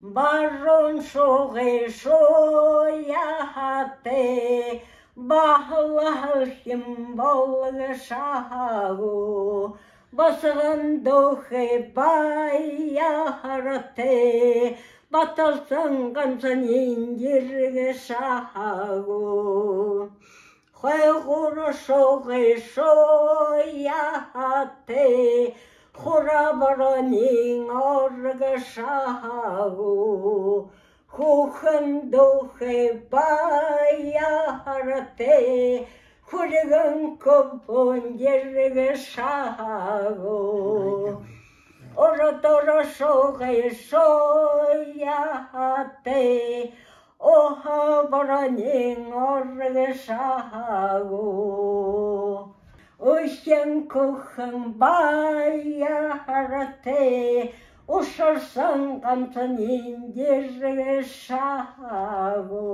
Барон шоғай шояты, бағылалхим болғы шағу, басығын дұхы баярты, батылсын қансын ендергі шағу. Қойғыры шоғай шояты, Хурабаронин орга шагу, хухын духы баярты, хуриган көпін дергі шагу. Оратора шоғай шояты, оха баронин орга шагу. Uşken kuchen bayarate, uşarsan kantın indir şavu.